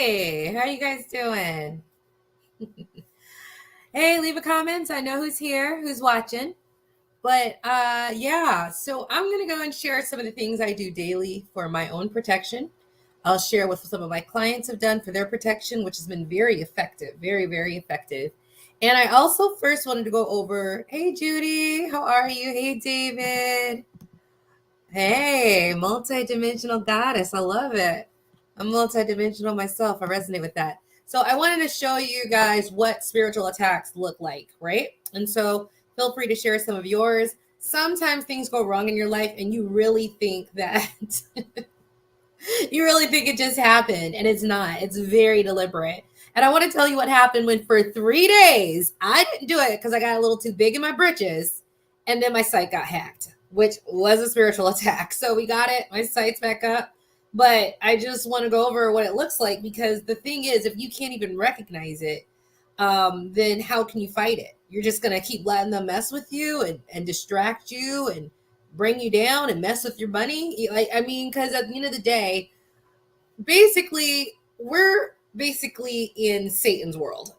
Hey, how you guys doing? Hey, leave a comment. I know who's here, who's watching. But yeah, so I'm gonna go and share some of the things I do daily for my own protection. I'll share what some of my clients have done for their protection, which has been very effective, very, very effective. And I also first wanted to go over, hey Judy, how are you? Hey David. Hey, multidimensional goddess. I love it. I'm multidimensional myself. I resonate with that. So I wanted to show you guys what spiritual attacks look like, right? And so feel free to share some of yours. Sometimes things go wrong in your life and you really think that you really think it just happened, and it's not. It's very deliberate. And I want to tell you what happened when for 3 days I didn't do it because I got a little too big in my britches, and then my site got hacked, which was a spiritual attack. So we got it. My site's back up. But I just want to go over what it looks like, because the thing is, if you can't even recognize it, then how can you fight it? You're just going to keep letting them mess with you and distract you and bring you down and mess with your money. I mean, because at the end of the day, basically, we're basically in Satan's world.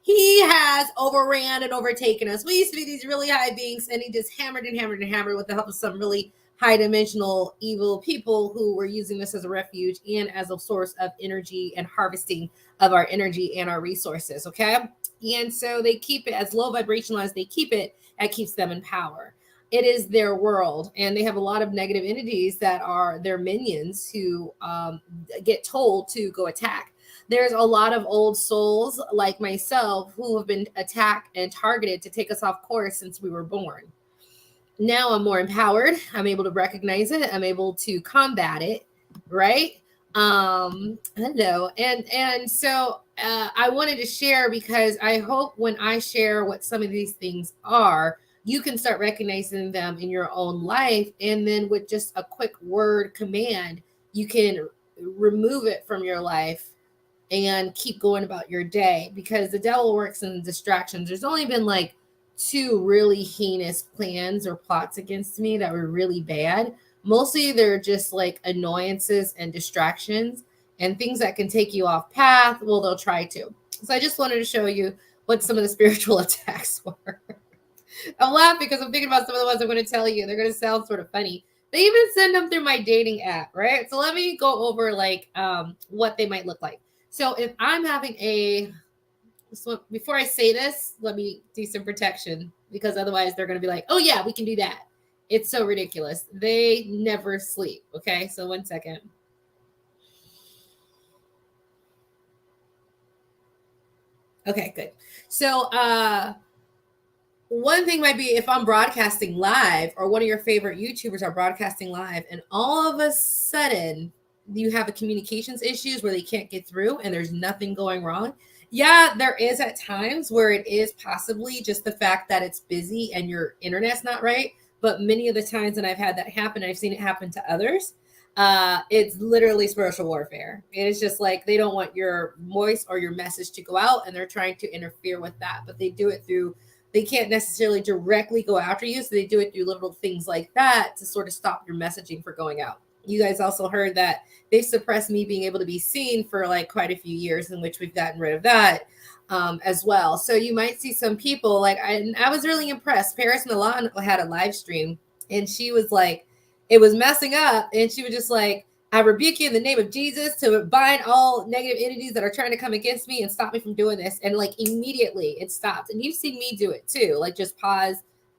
He has overran and overtaken us. We used to be these really high beings, and he just hammered and hammered and hammered with the help of some really high dimensional evil people who were using this as a refuge and as a source of energy and harvesting of our energy and our resources. Okay. And so they keep it as low vibrational as they keep it, that keeps them in power. It is their world, and they have a lot of negative entities that are their minions who get told to go attack. There's a lot of old souls like myself who have been attacked and targeted to take us off course since we were born. Now I'm more empowered. I'm able to recognize it. I'm able to combat it, right? Hello. And so I wanted to share, because I hope when I share what some of these things are, you can start recognizing them in your own life. And then with just a quick word command, you can remove it from your life and keep going about your day, because the devil works in distractions. There's only been like 2 really heinous plans or plots against me that were really bad. Mostly they're just like annoyances and distractions and things that can take you off path. Well, they'll try to. So I just wanted to show you what some of the spiritual attacks were. I'm laughing because I'm thinking about some of the ones I'm going to tell you. They're going to sound sort of funny. They even send them through my dating app, right? So let me go over like what they might look like. So if I'm having so before I say this, let me do some protection, because otherwise they're going to be like, oh yeah, we can do that. It's so ridiculous. They never sleep. Okay. So 1 second. Okay, good. So, one thing might be if I'm broadcasting live, or one of your favorite YouTubers are broadcasting live, and all of a sudden you have a communications issues where they can't get through and there's nothing going wrong. Yeah, there is at times where it is possibly just the fact that it's busy and your internet's not right. But many of the times that I've had that happen, I've seen it happen to others. It's literally spiritual warfare. It is just like they don't want your voice or your message to go out, and they're trying to interfere with that. But they do it through, they can't necessarily directly go after you. So they do it through little things like that to sort of stop your messaging for going out. You guys also heard that they suppressed me being able to be seen for like quite a few years, in which we've gotten rid of that as well. So you might see some people like, I was really impressed. Paris Milan had a live stream, and she was like, it was messing up. And she was just like, I rebuke you in the name of Jesus to bind all negative entities that are trying to come against me and stop me from doing this. And like immediately it stopped. And you've seen me do it too. Like just pause,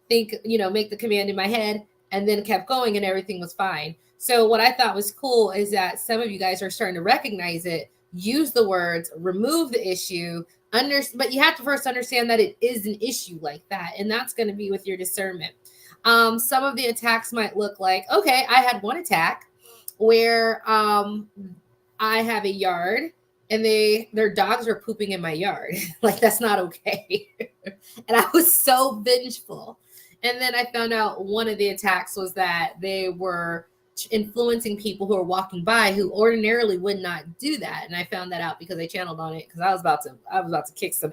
think, make the command in my head, and then kept going, and everything was fine. So what I thought was cool is that some of you guys are starting to recognize it, use the words, remove the issue, but you have to first understand that it is an issue like that. And that's going to be with your discernment. Some of the attacks might look like, okay, I had one attack where I have a yard and their dogs were pooping in my yard. Like, that's not okay. And I was so vengeful. And then I found out one of the attacks was that they were influencing people who are walking by who ordinarily would not do that. And I found that out because I channeled on it, because I was about to kick some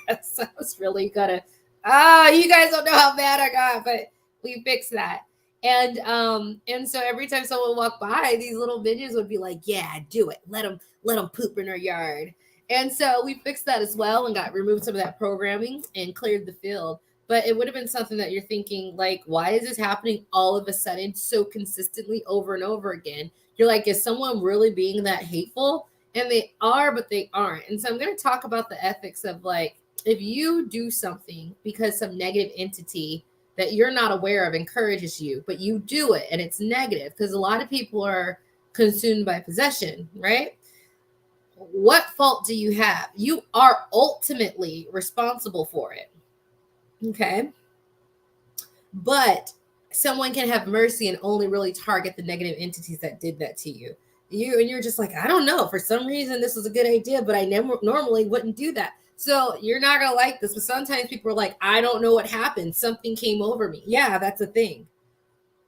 ass. I was really gonna you guys don't know how mad I got, but we fixed that. And so every time someone walked by, these little minions would be like, yeah, do it. Let them poop in our yard. And so we fixed that as well and got removed some of that programming and cleared the field. But it would have been something that you're thinking, like, why is this happening all of a sudden so consistently over and over again? You're like, is someone really being that hateful? And they are, but they aren't. And so I'm going to talk about the ethics of, like, if you do something because some negative entity that you're not aware of encourages you, but you do it and it's negative, because a lot of people are consumed by possession, right? What fault do you have? You are ultimately responsible for it. Okay. But someone can have mercy and only really target the negative entities that did that to you. You're just like, I don't know. For some reason, this was a good idea, but I never normally wouldn't do that. So you're not gonna like this. But sometimes people are like, I don't know what happened. Something came over me. Yeah, that's a thing.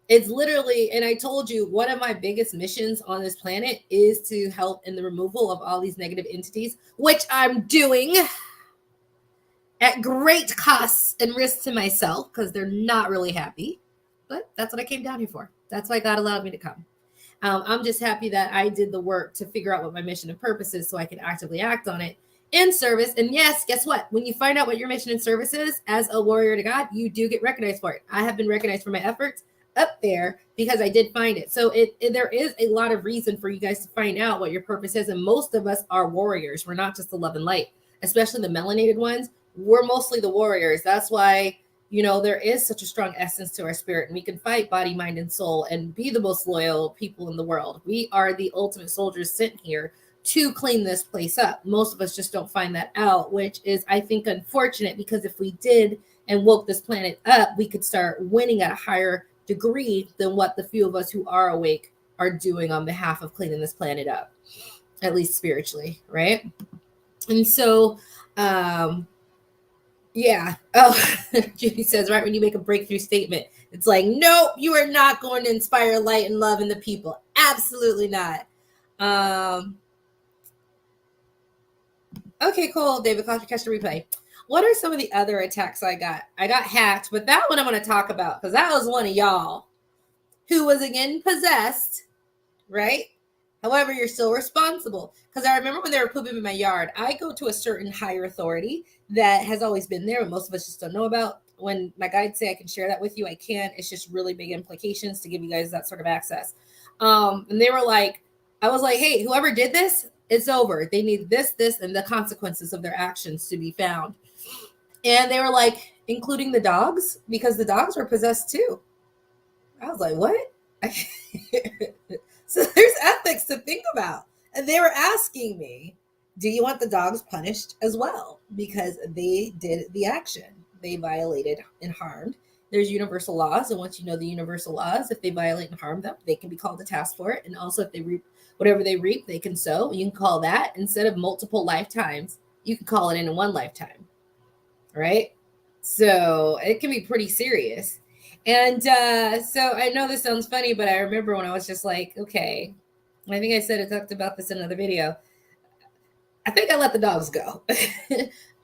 It's literally, and I told you, one of my biggest missions on this planet is to help in the removal of all these negative entities, which I'm doing at great costs and risk to myself because they're not really happy. But that's what I came down here for. That's why God allowed me to come. I'm just happy that I did the work to figure out what my mission and purpose is so I can actively act on it in service. And yes, guess what? When you find out what your mission and service is as a warrior to God, you do get recognized for it. I have been recognized for my efforts up there because I did find it. So there is a lot of reason for you guys to find out what your purpose is. And most of us are warriors. We're not just the love and light, especially the melanated ones. We're mostly the warriors. That's why, there is such a strong essence to our spirit, and we can fight body, mind, and soul and be the most loyal people in the world. We are the ultimate soldiers sent here to clean this place up. Most of us just don't find that out, which is, I think, unfortunate, because if we did and woke this planet up, we could start winning at a higher degree than what the few of us who are awake are doing on behalf of cleaning this planet up, at least spiritually, right? And so, yeah. Oh, Judy says, right when you make a breakthrough statement, it's like, nope, you are not going to inspire light and love in the people. Absolutely not. Okay, cool. David, catch the replay. What are some of the other attacks I got? I got hacked, but that one I'm going to talk about because that was one of y'all who was again possessed, right? However, you're still responsible. Because I remember when they were pooping in my yard, I go to a certain higher authority that has always been there, and most of us just don't know about. When my guides say I can share that with you, I can. It's just really big implications to give you guys that sort of access. And they were like, I was like, hey, whoever did this, it's over. They need this, and the consequences of their actions to be found. And they were like, including the dogs, because the dogs were possessed too. I was like, what? So there's ethics to think about. And they were asking me, do you want the dogs punished as well? Because they did the action. They violated and harmed. There's universal laws. And once you know the universal laws, if they violate and harm them, they can be called to task for it. And also if they reap whatever they reap, they can sow. You can call that, instead of multiple lifetimes, you can call it in one lifetime. Right? So it can be pretty serious. And so I know this sounds funny, but I remember when I was just like, okay, I think I talked about this in another video. I think I let the dogs go.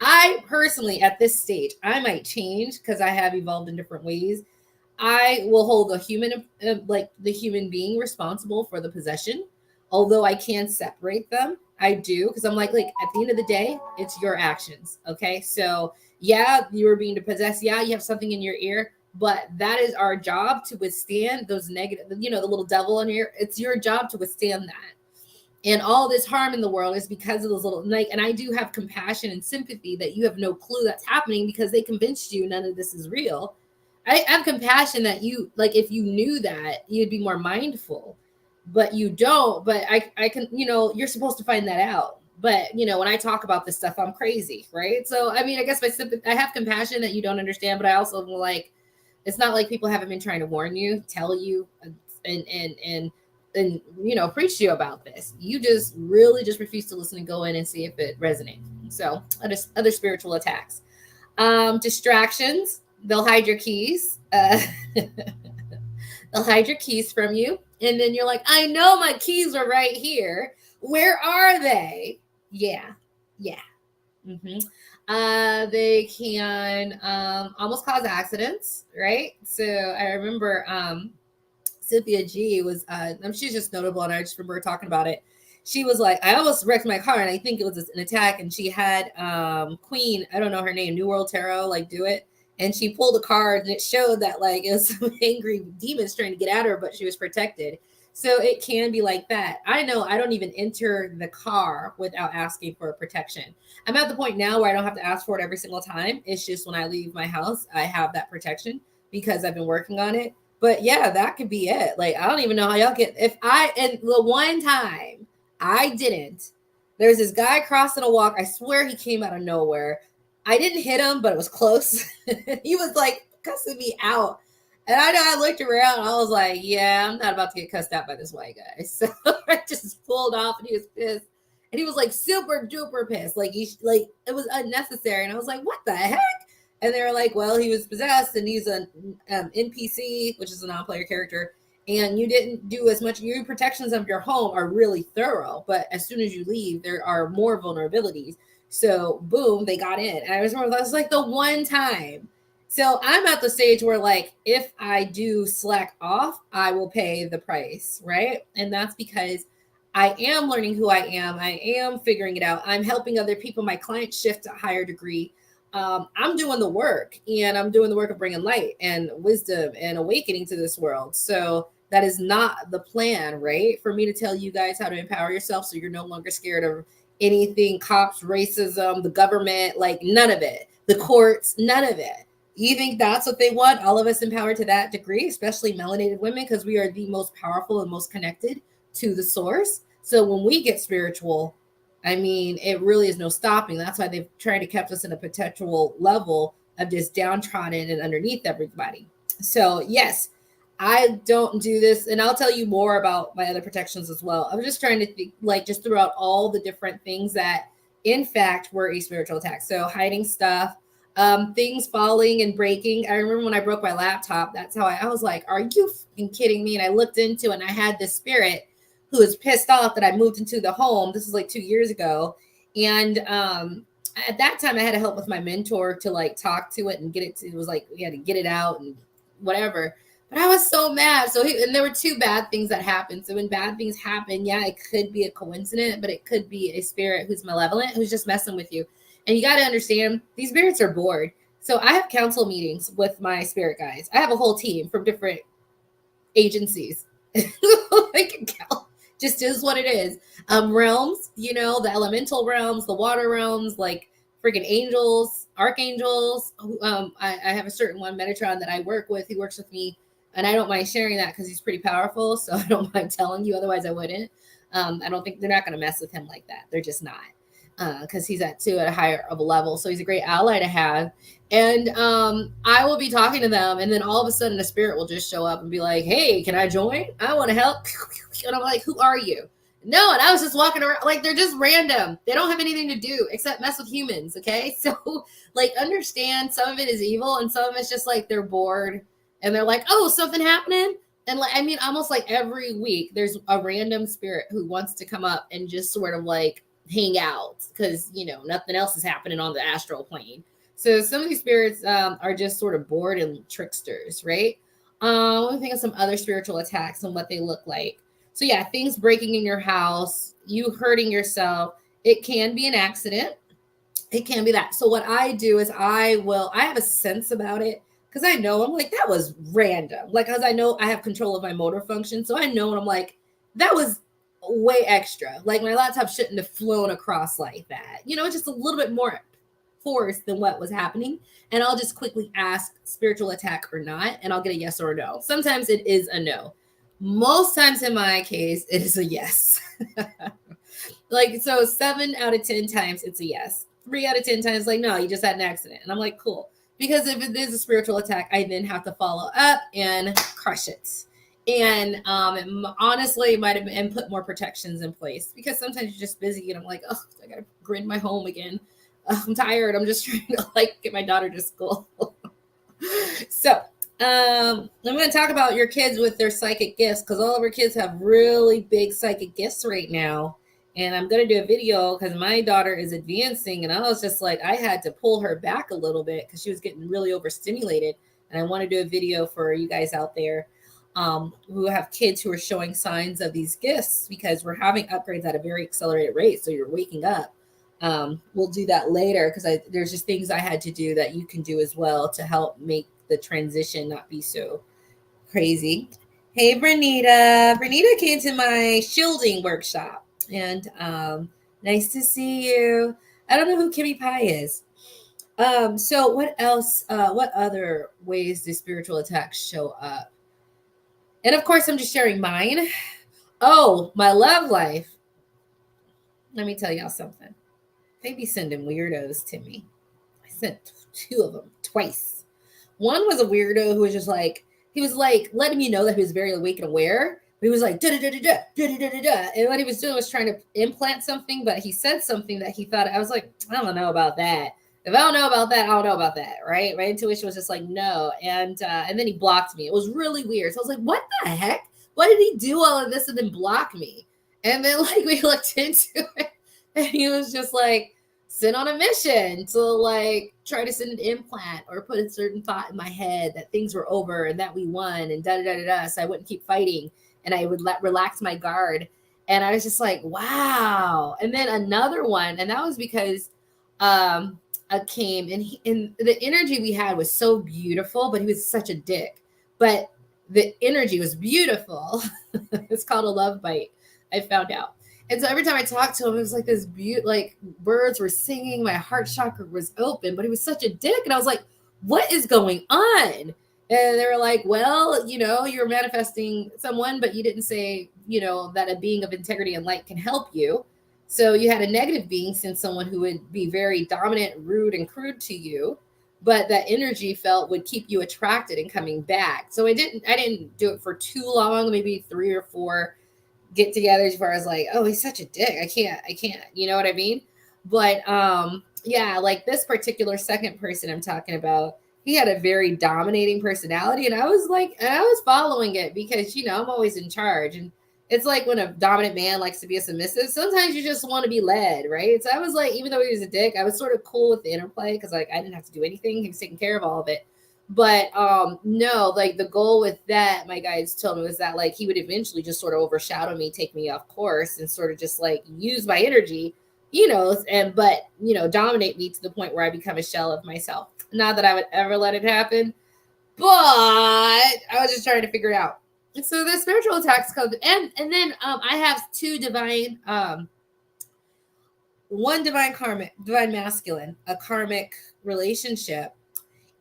I personally, at this stage, I might change because I have evolved in different ways. I will hold the human being responsible for the possession, although I can separate them. I do, because I'm like at the end of the day, it's your actions. Okay, so yeah, you were being possessed. Yeah, you have something in your ear, but that is our job to withstand those negative. The little devil in here. It's your job to withstand that. And all this harm in the world is because of those little, and I do have compassion and sympathy that you have no clue that's happening because they convinced you none of this is real. I have compassion that you, if you knew that, you'd be more mindful, but you don't. But I can, you're supposed to find that out. But, when I talk about this stuff, I'm crazy, right? So, I mean, I guess I have compassion that you don't understand, but I also it's not like people haven't been trying to warn you, tell you, and preach to you about this. You just really just refuse to listen and go in and see if it resonates. So other spiritual attacks, distractions. They'll hide your keys. They'll hide your keys from you, and then you're like, I know my keys are right here. Where are they? Yeah. Mm-hmm. They can almost cause accidents, right? So I remember Cynthia G was, she's just notable, and I just remember talking about it. She was like, I almost wrecked my car, and I think it was an attack. And she had Queen, I don't know her name, New World Tarot, like do it. And she pulled a card, and it showed that like it was some angry demons trying to get at her, but she was protected. So it can be like that. I know I don't even enter the car without asking for protection. I'm at the point now where I don't have to ask for it every single time. It's just when I leave my house, I have that protection because I've been working on it. But yeah, that could be it. Like, I don't even know how y'all get, and the one time I didn't, there's this guy crossing a walk. I swear he came out of nowhere. I didn't hit him, but it was close. He was like cussing me out. And I know I looked around and I was like, yeah, I'm not about to get cussed out by this white guy. So I just pulled off and he was pissed. And he was like super duper pissed. Like it was unnecessary. And I was like, what the heck? And they were like, well, he was possessed and he's an NPC, which is a non-player character. And you didn't do as much. Your protections of your home are really thorough. But as soon as you leave, there are more vulnerabilities. So boom, they got in. And I was remember that was like the one time. So I'm at the stage where like, if I do slack off, I will pay the price, right? And that's because I am learning who I am. I am figuring it out. I'm helping other people. My clients shift to a higher degree. I'm doing the work, and I'm doing the work of bringing light and wisdom and awakening to this world. So that is not the plan, right? For me to tell you guys how to empower yourself so you're no longer scared of anything, cops, racism, the government, like none of it, the courts, none of it. You think that's what they want? All of us empowered to that degree, especially melanated women, because we are the most powerful and most connected to the source. So when we get spiritual, I mean, it really is no stopping. That's why they've tried to kept us in a perpetual level of just downtrodden and underneath everybody. So yes, I don't do this, and I'll tell you more about my other protections as well. I'm just trying to think, like, just throughout all the different things that, in fact, were a spiritual attack. So hiding stuff, things falling and breaking. I remember when I broke my laptop, that's how I was like, are you fucking kidding me? And I looked into it, and I had this spirit who was pissed off that I moved into the home. This was like 2 years ago. And at that time I had to help with my mentor to like talk to it and get it to, it was like, we had to get it out and whatever. But I was so mad. So and there were two bad things that happened. So when bad things happen, yeah, it could be a coincidence, but it could be a spirit who's malevolent, who's just messing with you. And you got to understand, these spirits are bored. So I have council meetings with my spirit guides. I have a whole team from different agencies. Just is what it is. Realms, you know, the elemental realms, the water realms, like freaking angels, archangels. I have a certain one, Metatron, that I work with. He works with me, and I don't mind sharing that because he's pretty powerful. So I don't mind telling you. Otherwise, I wouldn't. I don't think they're not going to mess with him like that. They're just not, because he's at a higher of a level. So he's a great ally to have. And I will be talking to them, and then all of a sudden a spirit will just show up and be like, hey, can I join? I want to help. And I'm like, who are you? No, and I was just walking around, like, they're just random. They don't have anything to do except mess with humans, okay? So, like, understand some of it is evil, and some of it's just, like, they're bored, and they're like, oh, something happening? And, like, I mean, almost like every week, there's a random spirit who wants to come up and just sort of, like, hang out, because, you know, nothing else is happening on the astral plane. So some of these spirits are just sort of bored and tricksters, right? Let me think of some other spiritual attacks and what they look like. So yeah, things breaking in your house, you hurting yourself. It can be an accident. It can be that. So what I do is I have a sense about it, because I know, I'm like, that was random. Like, because I know I have control of my motor function. So I know, and I'm like, that was way extra. Like, my laptop shouldn't have flown across like that. You know, just a little bit more force than what was happening. And I'll just quickly ask spiritual attack or not, and I'll get a yes or a no. Sometimes it is a no. Most times in my case, it is a yes. Like, so 7 out of 10 times it's a yes. 3 out of 10 times, like, no, you just had an accident. And I'm like, cool. Because if it is a spiritual attack, I then have to follow up and crush it. And it honestly might have been put more protections in place, because sometimes you're just busy and I'm like, oh, I gotta grid my home again. I'm tired. I'm just trying to like get my daughter to school. So I'm going to talk about your kids with their psychic gifts, because all of our kids have really big psychic gifts right now. And I'm going to do a video because my daughter is advancing, and I was just like, I had to pull her back a little bit because she was getting really overstimulated. And I want to do a video for you guys out there. who have kids who are showing signs of these gifts because we're having upgrades at a very accelerated rate. So you're waking up. We'll do that later because there's just things I had to do that you can do as well to help make the transition not be so crazy. Hey, Bernita. Bernita came to my shielding workshop, and nice to see you. I don't know who Kimmy Pie is. So what else? What other ways do spiritual attacks show up? And of course, I'm just sharing mine. Oh, my love life. Let me tell y'all something. They be sending weirdos to me. I sent two of them twice. One was a weirdo who was just like, he was like letting me know that he was very awake and aware. But he was like, da da da da da da da da da. And what he was doing was trying to implant something, but he said something that he thought, I was like, I don't know about that. If I don't know about that, I don't know about that, right? My intuition was just like, no. And then he blocked me. It was really weird. So I was like, what the heck? Why did he do all of this and then block me? And then like we looked into it, and he was just like sent on a mission to like try to send an implant or put a certain thought in my head that things were over and that we won and da da da da da. So I wouldn't keep fighting and I would relax my guard. And I was just like, wow. And then another one, and that was because came and the energy we had was so beautiful, but he was such a dick. But the energy was beautiful. It's called a love bite. I found out. And so every time I talked to him, it was like this like birds were singing. My heart chakra was open, but he was such a dick. And I was like, what is going on? And they were like, well, you're manifesting someone, but you didn't say, that a being of integrity and light can help you. So you had a negative being send someone who would be very dominant, rude, and crude to you, but that energy felt would keep you attracted and coming back. So I didn't do it for too long, maybe 3 or 4 get-togethers where I was like, oh, he's such a dick. I can't. You know what I mean? But yeah, like this particular second person I'm talking about, he had a very dominating personality, and I was following it because I'm always in charge. And it's like when a dominant man likes to be a submissive, sometimes you just want to be led, right? So I was like, even though he was a dick, I was sort of cool with the interplay because like I didn't have to do anything. He was taking care of all of it. But no, like the goal with that, my guides told me, was that like he would eventually just sort of overshadow me, take me off course, and sort of just like use my energy, but dominate me to the point where I become a shell of myself. Not that I would ever let it happen, but I was just trying to figure it out. So the spiritual attacks come, and then I have 2 divine, one divine karmic, divine masculine, a karmic relationship,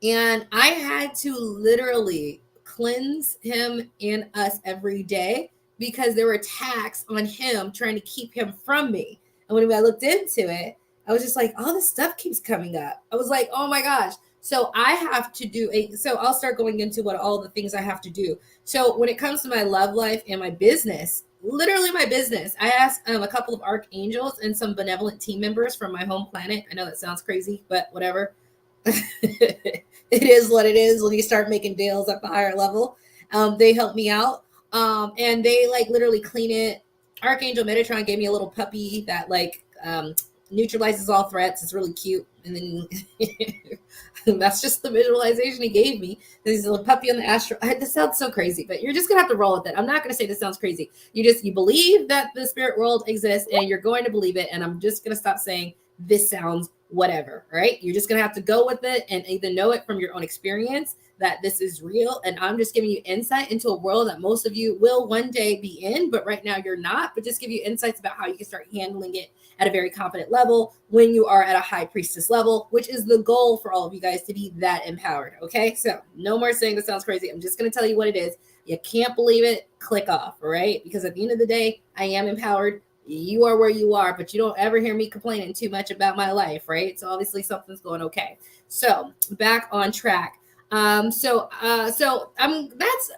and I had to literally cleanse him and us every day because there were attacks on him trying to keep him from me. And when I looked into it, I was just like, all this stuff keeps coming up. I was like, oh my gosh. So I have to do so I'll start going into what all the things I have to do. So when it comes to my love life and my business, literally my business, I asked a couple of archangels and some benevolent team members from my home planet. I know that sounds crazy, but whatever. It is what it is when you start making deals at the higher level. They helped me out. And they like literally clean it. Archangel Metatron gave me a little puppy that like neutralizes all threats. It's really cute. And then that's just the visualization he gave me. There's a little puppy on the astral. This sounds so crazy, but you're just gonna have to roll with it. I'm not gonna say this sounds crazy. You believe that the spirit world exists and you're going to believe it. And I'm just gonna stop saying this sounds whatever, right? You're just gonna have to go with it and either know it from your own experience that this is real. And I'm just giving you insight into a world that most of you will one day be in, but right now you're not, but just give you insights about how you can start handling it at a very confident level when you are at a high priestess level, which is the goal for all of you guys to be that empowered. Okay. So no more saying this sounds crazy. I'm just going to tell you what it is. You can't believe it. Click off. All right. Because at the end of the day, I am empowered. You are where you are, but you don't ever hear me complaining too much about my life. Right. So obviously something's going okay. So back on track. So that's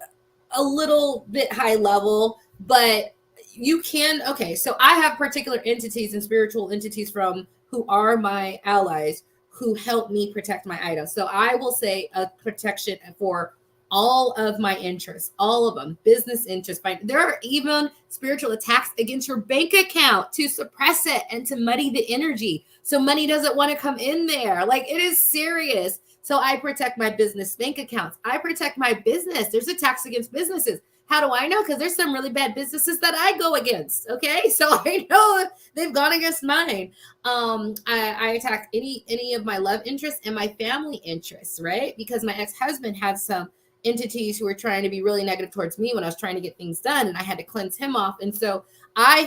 a little bit high level, but you can, okay. So I have particular entities and spiritual entities from who are my allies who help me protect my items. So I will say a protection for all of my interests, all of them, business interests. There are even spiritual attacks against your bank account to suppress it and to muddy the energy. So money doesn't want to come in there. Like it is serious. So I protect my business bank accounts. I protect my business. There's attacks against businesses. How do I know? Because there's some really bad businesses that I go against. Okay, so I know they've gone against mine. I attack any of my love interests and my family interests, right? Because my ex-husband had some entities who were trying to be really negative towards me when I was trying to get things done, and I had to cleanse him off. And so I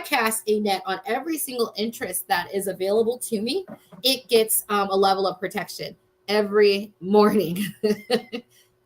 cast a net on every single interest that is available to me. It gets a level of protection every morning.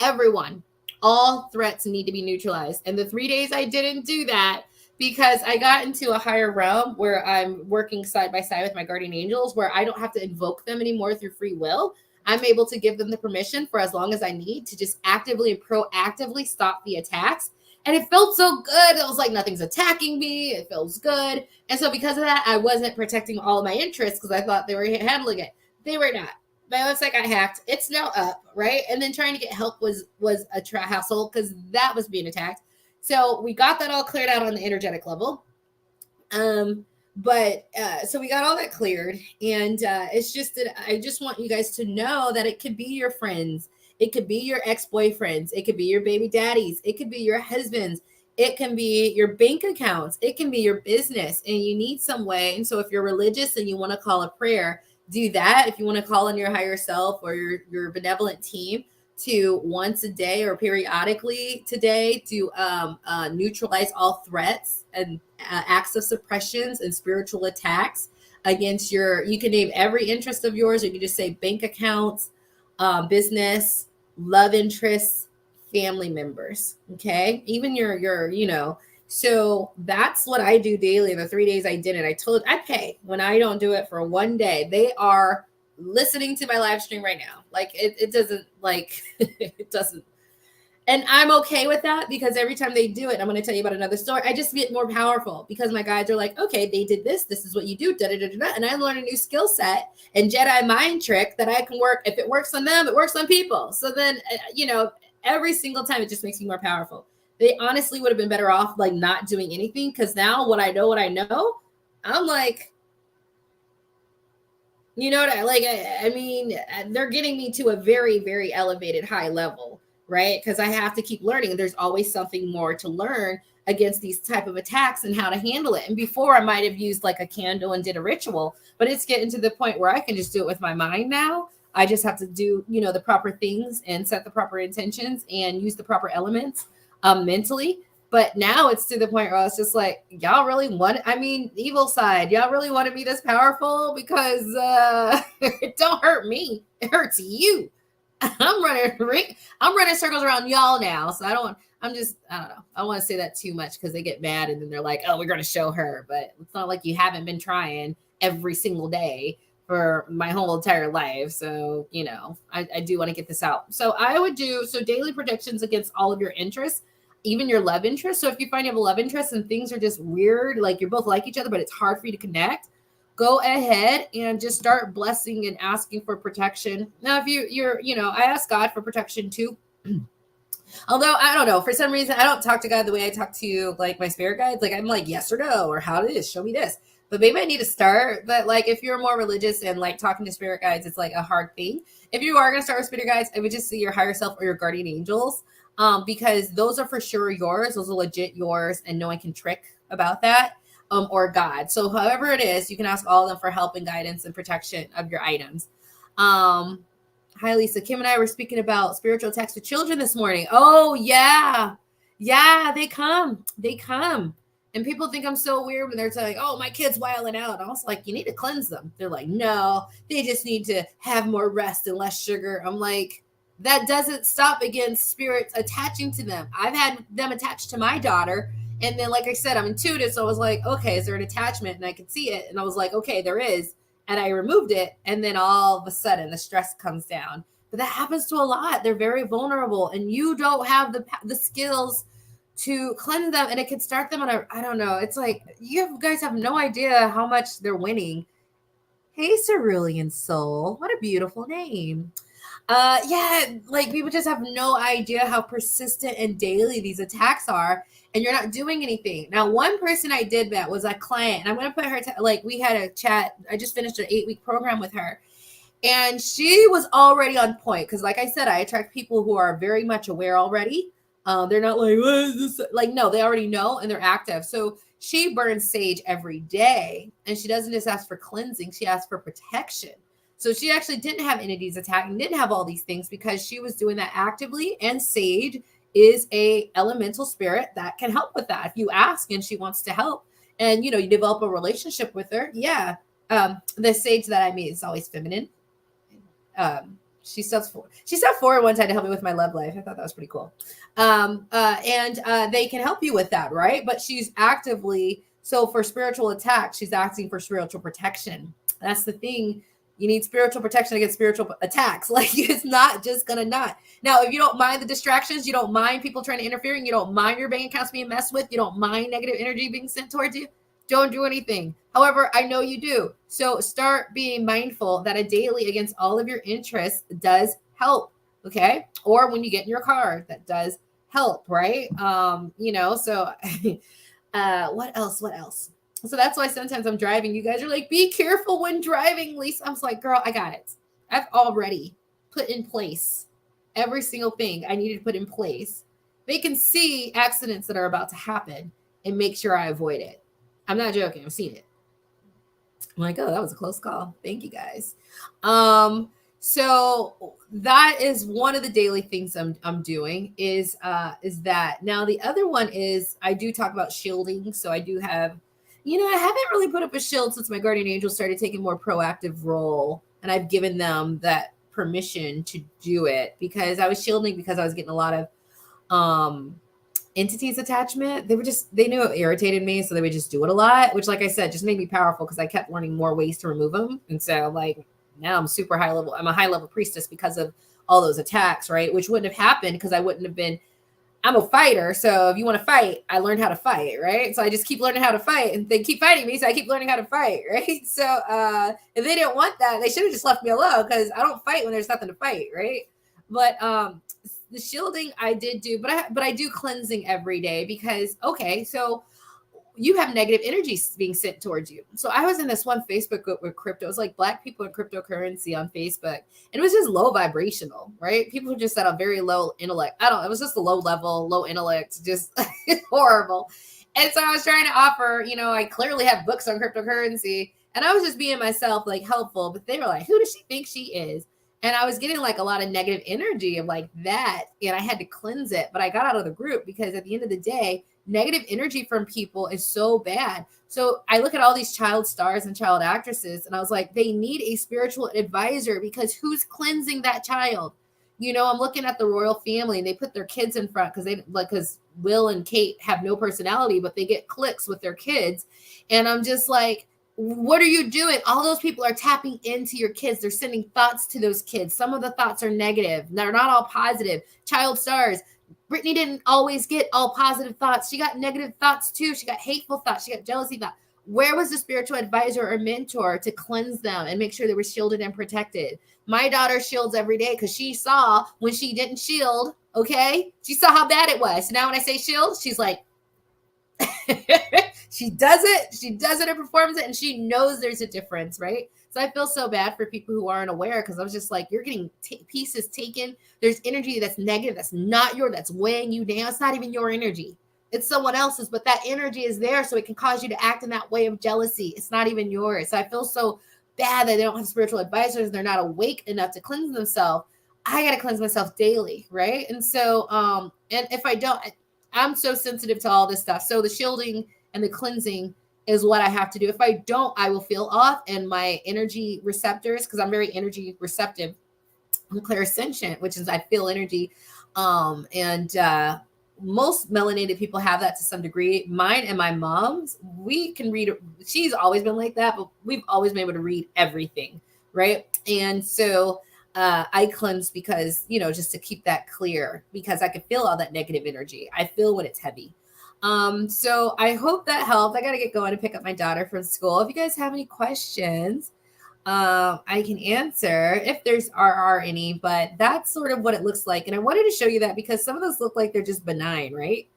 Everyone, all threats need to be neutralized. And the 3 days I didn't do that because I got into a higher realm where I'm working side by side with my guardian angels, where I don't have to invoke them anymore through free will. I'm able to give them the permission for as long as I need to just actively and proactively stop the attacks. And it felt so good. It was like nothing's attacking me. It feels good. And so because of that, I wasn't protecting all of my interests because I thought they were handling it. They were not. My website got hacked. It's now up, right? And then trying to get help was a hassle because that was being attacked. So we got that all cleared out on the energetic level. So we got all that cleared, and it's just that I just want you guys to know that it could be your friends, it could be your ex-boyfriends, it could be your baby daddies, it could be your husbands, it can be your bank accounts, it can be your business, and you need some way. And so if you're religious and you want to call a prayer, do that. If you want to call on your higher self or your benevolent team to once a day or periodically today to neutralize all threats and acts of suppressions and spiritual attacks against you can name every interest of yours, or you can just say bank accounts, business, love interests, family members. Okay. Even your so that's what I do daily. The 3 days I did it, I pay when I don't do it for one day. They are listening to my live stream right now. Like it doesn't like it doesn't. And I'm okay with that because every time they do it, I'm going to tell you about another story. I just get more powerful because my guides are like, okay, they did this. This is what you do. Da, da, da, da, and I learned a new skill set and Jedi mind trick that I can work. If it works on them, it works on people. So then, every single time it just makes me more powerful. They honestly would have been better off like not doing anything because now what I know, I'm like, you know what I mean, they're getting me to a very, very elevated high level, right? Because I have to keep learning. There's always something more to learn against these type of attacks and how to handle it. And before I might have used like a candle and did a ritual, but it's getting to the point where I can just do it with my mind now. I just have to do, the proper things and set the proper intentions and use the proper elements mentally. But now it's to the point where I was just like, y'all really evil side, y'all really want to be this powerful? Because it don't hurt me. It hurts you. I'm running circles around y'all now. So I don't know. I don't want to say that too much because they get mad and then they're like, oh, we're going to show her. But it's not like you haven't been trying every single day for my whole entire life. So, I do want to get this out. So I would do daily protections against all of your interests, even your love interest. So if you find you have a love interest and things are just weird, like you're both like each other, but it's hard for you to connect, go ahead and just start blessing and asking for protection. Now, if you're, I ask God for protection too. Although I don't know, for some reason, I don't talk to God the way I talk to like my spirit guides. Like I'm like, yes or no, or how it is, show me this. But maybe I need to start. But like, if you're more religious and like talking to spirit guides, it's like a hard thing. If you are going to start with spirit guides, I would just see your higher self or your guardian angels. Because those are for sure yours. Those are legit yours, and no one can trick about that. Or God. So however it is, you can ask all of them for help and guidance and protection of your items. Hi, Lisa. Kim and I were speaking about spiritual attacks to children this morning. Oh, yeah. Yeah, they come. And people think I'm so weird when they're saying, oh, my kid's wilding out. I was like, you need to cleanse them. They're like, no, they just need to have more rest and less sugar. I'm like, that doesn't stop against spirits attaching to them. I've had them attached to my daughter. And then, like I said, I'm intuitive. So I was like, okay, is there an attachment? And I could see it. And I was like, okay, there is. And I removed it. And then all of a sudden the stress comes down. But that happens to a lot. They're very vulnerable. And you don't have the skills to cleanse them. And it can start them on I don't know. It's like, you guys have no idea how much they're winning. Hey, Cerulean Soul. What a beautiful name. Like people just have no idea how persistent and daily these attacks are, and you're not doing anything. Now, one person I did that was a client, and I'm going to put her we had a chat. I just finished an 8-week program with her, and she was already on point. Cause like I said, I attract people who are very much aware already. They're not like, what is this? Like, no, they already know and they're active. So she burns sage every day, and she doesn't just ask for cleansing, she asks for protection. So she actually didn't have entities attacking, didn't have all these things because she was doing that actively. And sage is a elemental spirit that can help with that. If you ask and she wants to help, and you develop a relationship with her, yeah. The sage that I meet is always feminine. She stepped forward one time to help me with my love life. I thought that was pretty cool. And they can help you with that, right? But she's actively, so for spiritual attack, she's asking for spiritual protection. That's the thing. You need spiritual protection against spiritual attacks. Like, it's not just gonna not. Now, if you don't mind the distractions, you don't mind people trying to interfere, and you don't mind your bank accounts being messed with, you don't mind negative energy being sent towards you, don't do anything. However, I know you do. So start being mindful that a daily against all of your interests does help. Okay. Or when you get in your car, that does help, right? So what else? So that's why sometimes I'm driving. You guys are like, be careful when driving, Lisa. I'm like, girl, I got it. I've already put in place every single thing I needed to put in place. They can see accidents that are about to happen and make sure I avoid it. I'm not joking. I've seen it. I'm like, oh, that was a close call. Thank you, guys. So that is one of the daily things I'm doing is that. Now the other one is I do talk about shielding. So I do have, I haven't really put up a shield since my guardian angel started taking more proactive role, and I've given them that permission to do it because I was shielding because I was getting a lot of entities attachment. They knew it irritated me, so they would just do it a lot, which, like I said, just made me powerful because I kept learning more ways to remove them. And so, like, now I'm super high level. I'm a high level priestess because of all those attacks, right? Which wouldn't have happened because I wouldn't have been. I'm a fighter, so if you want to fight, I learned how to fight, right? So I just keep learning how to fight, and they keep fighting me, so I keep learning how to fight, right? So if they didn't want that, they should have just left me alone because I don't fight when there's nothing to fight, right? But the shielding I did do, but I do cleansing every day because, okay, so you have negative energy being sent towards you. So I was in this one Facebook group with crypto. It was like Black people in cryptocurrency on Facebook. And it was just low vibrational, right? People who just had a very low intellect. It was just a low level, low intellect, just horrible. And so I was trying to offer, I clearly have books on cryptocurrency, and I was just being myself, like, helpful. But they were like, who does she think she is? And I was getting like a lot of negative energy of like that. And I had to cleanse it. But I got out of the group because at the end of the day, negative energy from people is so bad. So I look at all these child stars and child actresses, and I was like, they need a spiritual advisor because who's cleansing that child? I'm looking at the royal family, and they put their kids in front because Will and Kate have no personality, but they get clicks with their kids. And I'm just like, what are you doing? All those people are tapping into your kids. They're sending thoughts to those kids. Some of the thoughts are negative. They're not all positive. Child stars. Brittany didn't always get all positive thoughts. She got negative thoughts too. She got hateful thoughts. She got jealousy thoughts. Where was the spiritual advisor or mentor to cleanse them and make sure they were shielded and protected? My daughter shields every day because she saw when she didn't shield, okay? She saw how bad it was. So now when I say shield, she's like, she does it and performs it, and she knows there's a difference, right? So I feel so bad for people who aren't aware because I was just like, you're getting pieces taken. There's energy that's negative, that's not yours, that's weighing you down. It's not even your energy. It's someone else's, but that energy is there so it can cause you to act in that way of jealousy. It's not even yours. So I feel so bad that they don't have spiritual advisors. They're not awake enough to cleanse themselves. I got to cleanse myself daily, right? And so, and if I don't, I'm so sensitive to all this stuff. So the shielding and the cleansing is what I have to do. If I don't, I will feel off, and my energy receptors, because I'm very energy receptive, I'm clairsentient, which is I feel energy. Most melanated people have that to some degree. Mine and my mom's, we can read. She's always been like that, but we've always been able to read everything, right? And so I cleanse because, just to keep that clear, because I can feel all that negative energy. I feel when it's heavy. So I hope that helped. I got to get going and pick up my daughter from school. If you guys have any questions, I can answer if there's are any, but that's sort of what it looks like. And I wanted to show you that because some of those look like they're just benign, right?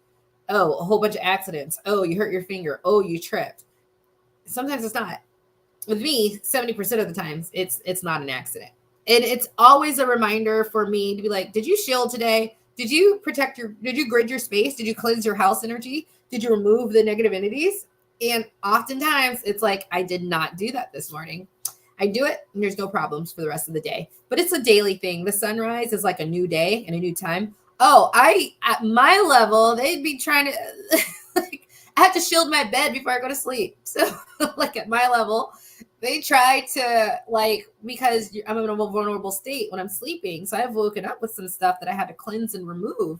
Oh, a whole bunch of accidents. Oh, you hurt your finger. Oh, you tripped. Sometimes it's not. With me, 70% of the times it's not an accident. And it's always a reminder for me to be like, did you shield today? Did you grid your space? Did you cleanse your house energy? Did you remove the negative entities? And oftentimes it's like, I did not do that this morning. I do it and there's no problems for the rest of the day. But it's a daily thing. The sunrise is like a new day and a new time. Oh, at my level, they'd be trying to like, I have to shield my bed before I go to sleep. So like at my level, they try to like, because I'm in a vulnerable state when I'm sleeping. So I've woken up with some stuff that I had to cleanse and remove.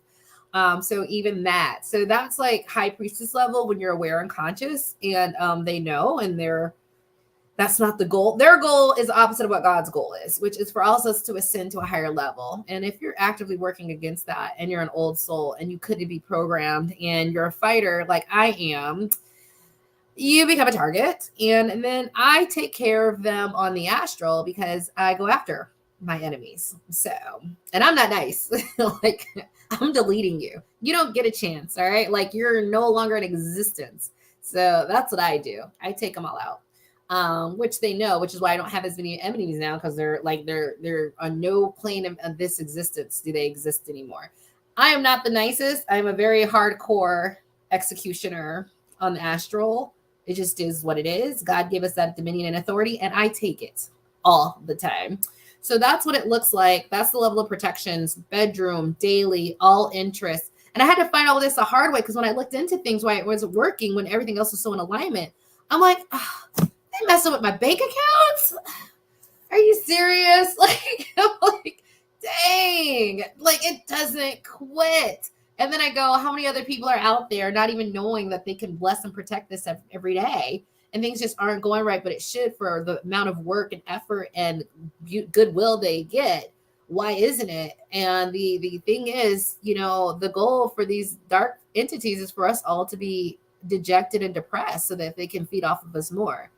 So even that, so that's like high priestess level when you're aware and conscious, and they know, and that's not the goal. Their goal is the opposite of what God's goal is, which is for all of us to ascend to a higher level. And if you're actively working against that and you're an old soul and you couldn't be programmed and you're a fighter like I am, you become a target. And then I take care of them on the astral because I go after my enemies. So, and I'm not nice. Like, I'm deleting you. You don't get a chance. All right. Like, you're no longer in existence. So that's what I do. I take them all out. Which they know, which is why I don't have as many enemies now, because they're on no plane of this existence do they exist anymore. I am not the nicest. I'm a very hardcore executioner on the astral. It just is what it is. God gave us that dominion and authority, and I take it all the time. So that's what it looks like. That's the level of protections, bedroom, daily, all interests. And I had to find all this the hard way, because when I looked into things, why it wasn't working when everything else was so in alignment, I'm like, oh, they messing with my bank accounts? Are you serious? Like, I'm like, dang, like it doesn't quit. And then I go, how many other people are out there not even knowing that they can bless and protect this every day? And things just aren't going right, but it should, for the amount of work and effort and goodwill they get. Why isn't it? And the thing is, the goal for these dark entities is for us all to be dejected and depressed so that they can feed off of us more,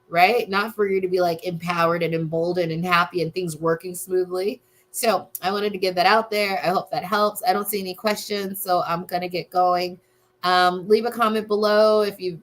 right? Not for you to be like empowered and emboldened and happy and things working smoothly. So I wanted to get that out there. I hope that helps. I don't see any questions, so I'm going to get going. Leave a comment below if you've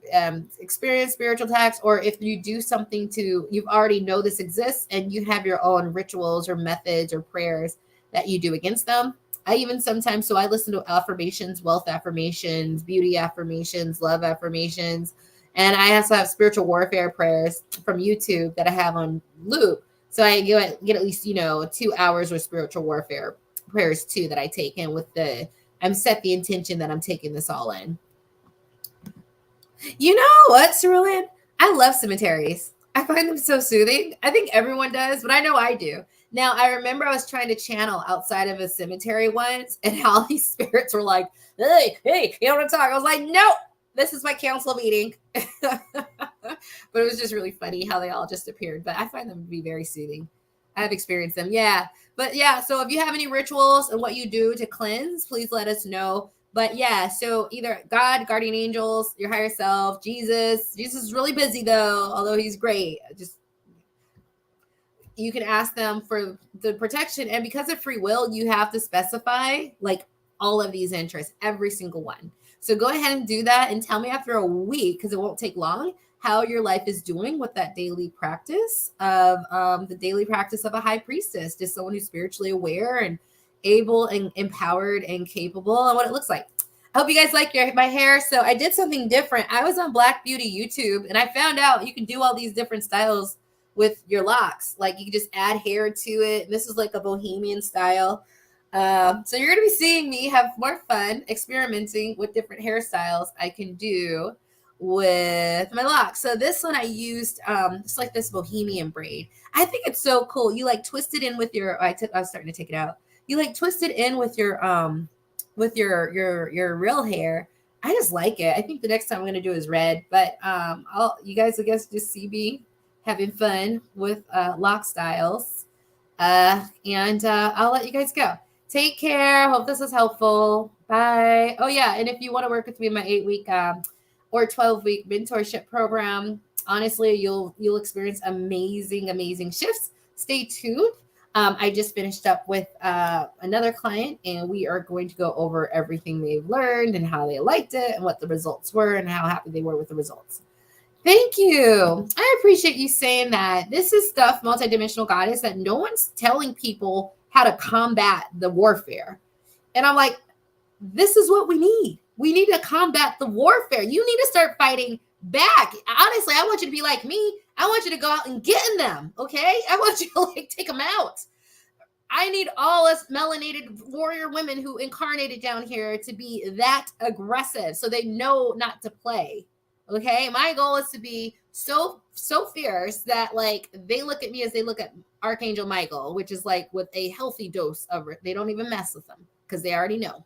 experienced spiritual attacks, or if you do something you've already know this exists and you have your own rituals or methods or prayers that you do against them. I even sometimes, so I listen to affirmations, wealth affirmations, beauty affirmations, love affirmations. And I also have spiritual warfare prayers from YouTube that I have on loop. So I get at least, 2 hours with spiritual warfare prayers too that I take in I'm set the intention that I'm taking this all in. You know what, Cerulean? I love cemeteries. I find them so soothing. I think everyone does, but I know I do. Now, I remember I was trying to channel outside of a cemetery once, and all these spirits were like, hey, you know what I'm talking? I was like, no, this is my council meeting. But it was just really funny how they all just appeared. But I find them to be very soothing. I've experienced them. Yeah. But yeah, so if you have any rituals and what you do to cleanse, please let us know. But yeah, so either God, guardian angels, your higher self, Jesus. Jesus is really busy though, although he's great. You can ask them for the protection. And because of free will, you have to specify like all of these interests, every single one. So go ahead and do that and tell me after a week, because it won't take long, how your life is doing with that daily practice of a high priestess, just someone who's spiritually aware and able and empowered and capable, and what it looks like. I hope you guys like my hair. So I did something different. I was on Black Beauty YouTube, and I found out you can do all these different styles with your locks. Like you can just add hair to it. And this is like a bohemian style. So you're going to be seeing me have more fun experimenting with different hairstyles I can do with my locks. So this one I used it's like this bohemian braid. I think it's so cool. You like twist it in with your I was starting to take it out. You like twist it in with your real hair. I just like it. I think the next time I'm going to do is red, but you guys I guess just see me having fun with lock styles. And I'll let you guys go. Take care. Hope this was helpful. Bye. Oh yeah, and if you want to work with me in my 8-week or 12-week mentorship program, honestly, you'll experience amazing shifts. Stay tuned. I just finished up with another client, and we are going to go over everything they've learned and how they liked it and what the results were and how happy they were with the results. Thank you. I appreciate you saying that. This is stuff, multidimensional goddess, that no one's telling people how to combat the warfare. And I'm like, this is what we need. We need to combat the warfare. You need to start fighting back. Honestly, I want you to be like me. I want you to go out and get in them. Okay. I want you to like take them out. I need all us melanated warrior women who incarnated down here to be that aggressive so they know not to play. Okay. My goal is to be so fierce that like they look at me as they look at Archangel Michael, which is like with a healthy dose of it. They don't even mess with them because they already know.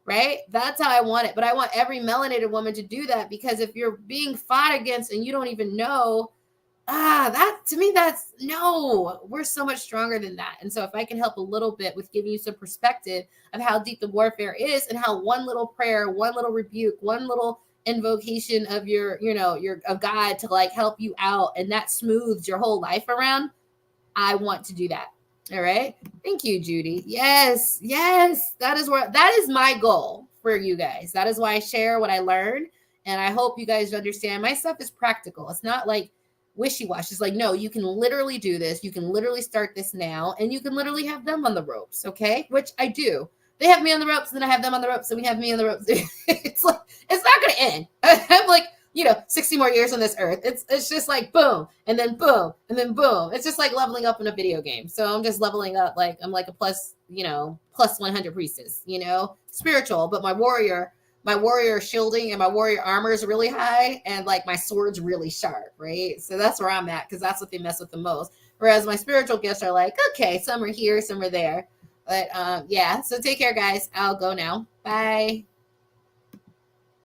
Right? That's how I want it. But I want every melanated woman to do that, because if you're being fought against and you don't even know, that to me, that's no, we're so much stronger than that. And so if I can help a little bit with giving you some perspective of how deep the warfare is and how one little prayer, one little rebuke, one little invocation of your, your of God to like help you out, and that smooths your whole life around, I want to do that. All right. Thank you, Judy. Yes. That is my goal for you guys. That is why I share what I learned. And I hope you guys understand my stuff is practical. It's not like wishy-washy. It's like, no, you can literally do this. You can literally start this now, and you can literally have them on the ropes. Okay. Which I do. They have me on the ropes, and then I have them on the ropes, and we have me on the ropes. It's like, it's not going to end. I'm like, 60 more years on this earth. It's just like boom, and then boom, and then boom. It's just like leveling up in a video game. So I'm just leveling up, like I'm like a plus 100 priestess, spiritual, but my warrior shielding and my warrior armor is really high, and like my sword's really sharp, right? So that's where I'm at, because that's what they mess with the most. Whereas my spiritual gifts are like, okay, some are here, some are there. But yeah, so take care, guys. I'll go now. Bye.